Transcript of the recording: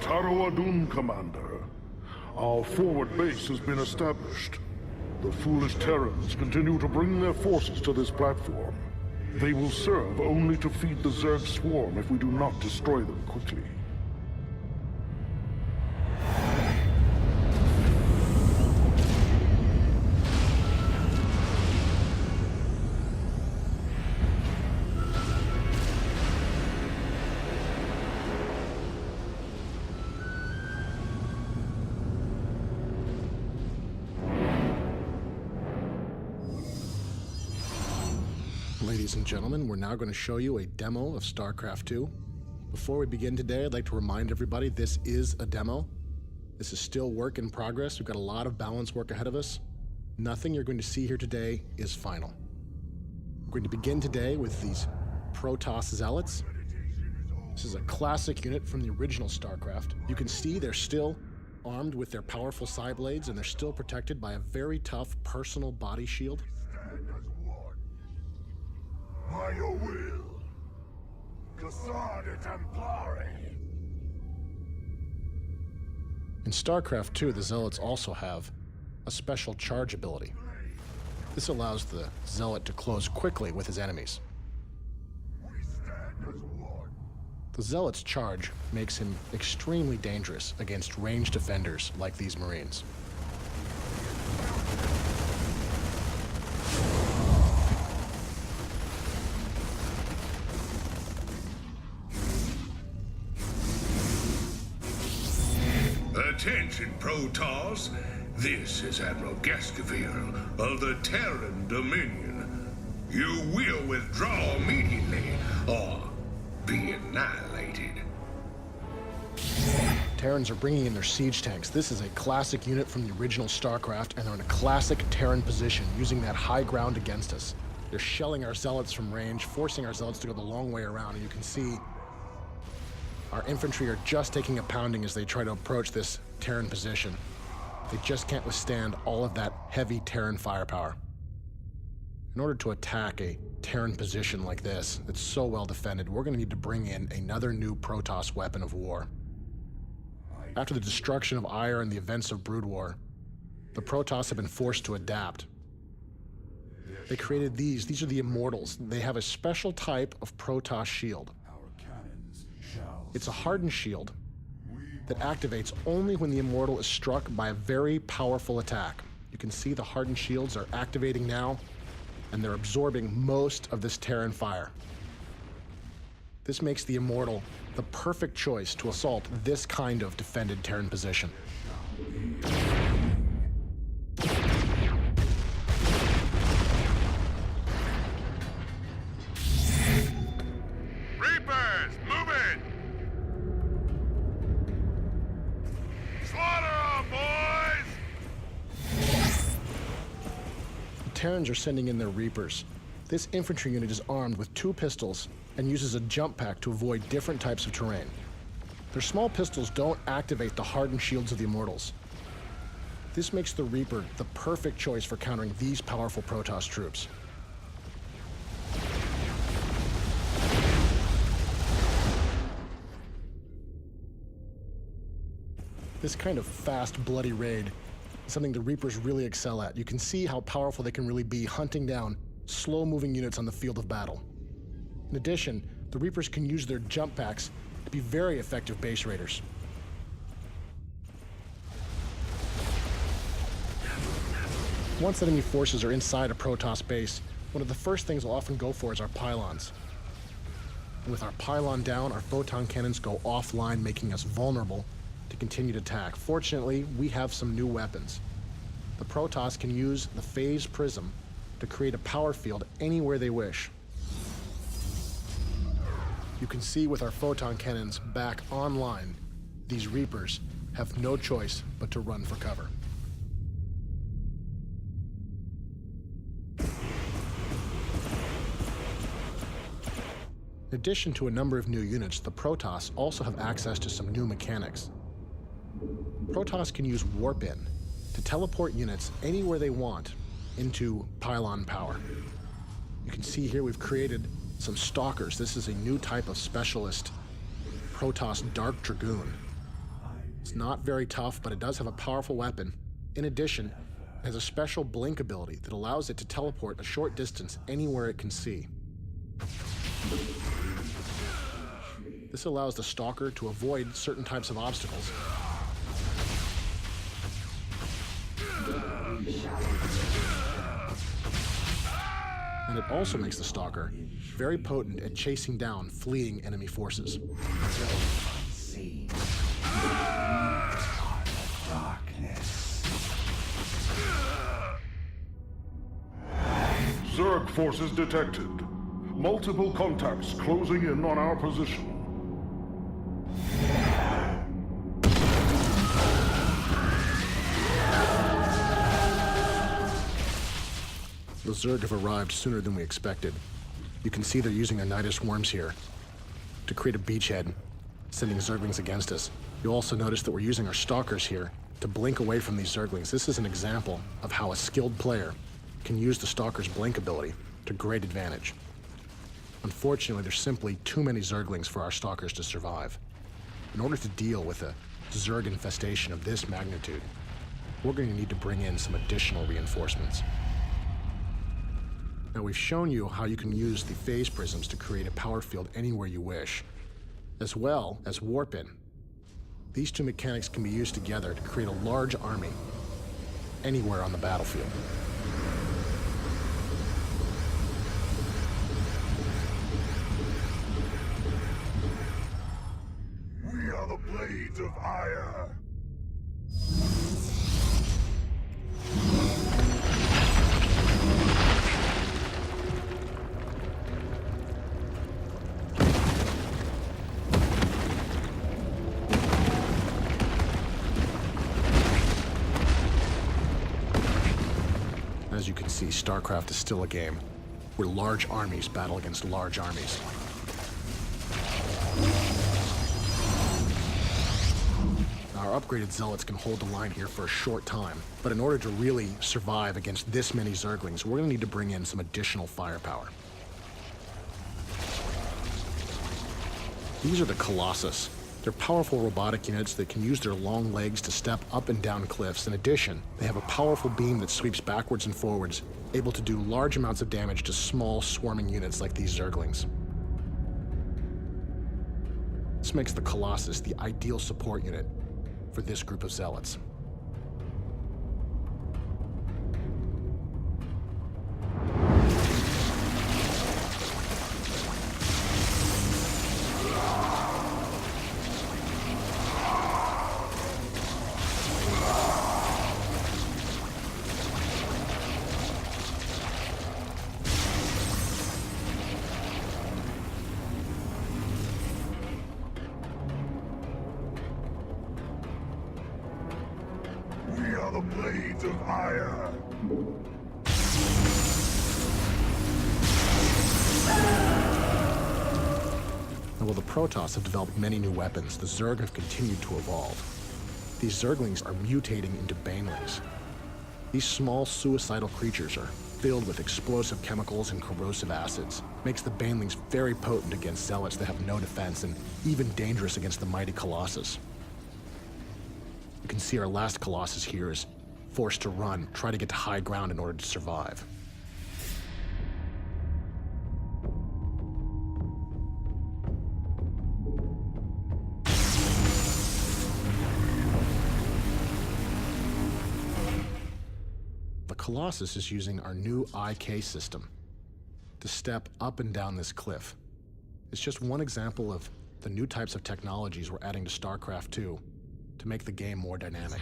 Taro Adun, Commander. Our forward base has been established. The foolish Terrans continue to bring their forces to this platform. They will serve only to feed the Zerg swarm if we do not destroy them quickly. Ladies and gentlemen, we're now going to show you a demo of StarCraft 2. Before we begin today, I'd like to remind everybody this is a demo. This is still work in progress. We've got a lot of balance work ahead of us. Nothing you're going to see here today is final. We're going to begin today with these Protoss Zealots. This is a classic unit from the original StarCraft. You can see they're still armed with their powerful side blades, and they're still protected by a very tough personal body shield. By your will, Cassandra Templari. In StarCraft 2, the Zealots also have a special charge ability. This allows the Zealot to close quickly with his enemies. We stand as one. The Zealot's charge makes him extremely dangerous against ranged defenders like these Marines. Attention, Protoss. This is Admiral Gascaville of the Terran Dominion. You will withdraw immediately or be annihilated. Terrans are bringing in their siege tanks. This is a classic unit from the original StarCraft, and they're in a classic Terran position, using that high ground against us. They're shelling our Zealots from range, forcing our Zealots to go the long way around, and you can see our infantry are just taking a pounding as they try to approach this Terran position. They just can't withstand all of that heavy Terran firepower. In order to attack a Terran position like this, that's so well defended, we're going to need to bring in another new Protoss weapon of war. After the destruction of Ire and the events of Brood War, the Protoss have been forced to adapt. They created these. These are the Immortals. They have a special type of Protoss shield. It's a hardened shield that activates only when the Immortal is struck by a very powerful attack. You can see the hardened shields are activating now, and they're absorbing most of this Terran fire. This makes the Immortal the perfect choice to assault this kind of defended Terran position. Reapers, move it! Slaughter 'em, boys! The Terrans are sending in their Reapers. This infantry unit is armed with 2 pistols and uses a jump pack to avoid different types of terrain. Their small pistols don't activate the hardened shields of the Immortals. This makes the Reaper the perfect choice for countering these powerful Protoss troops. This kind of fast, bloody raid is something the Reapers really excel at. You can see how powerful they can really be hunting down slow-moving units on the field of battle. In addition, the Reapers can use their jump packs to be very effective base raiders. Once enemy forces are inside a Protoss base, one of the first things we'll often go for is our pylons. And with our pylon down, our photon cannons go offline, making us vulnerable to continued attack. Fortunately, we have some new weapons. The Protoss can use the phase prism to create a power field anywhere they wish. You can see with our photon cannons back online, these Reapers have no choice but to run for cover. In addition to a number of new units, the Protoss also have access to some new mechanics. Protoss can use Warp-In to teleport units anywhere they want into pylon power. You can see here we've created some Stalkers. This is a new type of specialist Protoss Dark Dragoon. It's not very tough, but it does have a powerful weapon. In addition, it has a special blink ability that allows it to teleport a short distance anywhere it can see. This allows the Stalker to avoid certain types of obstacles. And it also makes the Stalker very potent at chasing down fleeing enemy forces. Zerg forces detected. Multiple contacts closing in on our position. The Zerg have arrived sooner than we expected. You can see they're using their Nidus worms here to create a beachhead, sending Zerglings against us. You'll also notice that we're using our Stalkers here to blink away from these Zerglings. This is an example of how a skilled player can use the Stalker's blink ability to great advantage. Unfortunately, there's simply too many Zerglings for our Stalkers to survive. In order to deal with a Zerg infestation of this magnitude, we're going to need to bring in some additional reinforcements. Now, we've shown you how you can use the phase prisms to create a power field anywhere you wish, as well as warp in. These two mechanics can be used together to create a large army anywhere on the battlefield. We are the blades of ire. As you can see, StarCraft is still a game where large armies battle against large armies. Our upgraded Zealots can hold the line here for a short time, but in order to really survive against this many Zerglings, we're going to need to bring in some additional firepower. These are the Colossus. They're powerful robotic units that can use their long legs to step up and down cliffs. In addition, they have a powerful beam that sweeps backwards and forwards, able to do large amounts of damage to small, swarming units like these Zerglings. This makes the Colossus the ideal support unit for this group of Zealots. We are the blades of ire. Now, while the Protoss have developed many new weapons, the Zerg have continued to evolve. These Zerglings are mutating into Banelings. These small, suicidal creatures are filled with explosive chemicals and corrosive acids. Makes the Banelings very potent against Zealots that have no defense, and even dangerous against the mighty Colossus. You can see our last Colossus here is forced to run, try to get to high ground in order to survive. The Colossus is using our new IK system to step up and down this cliff. It's just one example of the new types of technologies we're adding to StarCraft 2 to make the game more dynamic.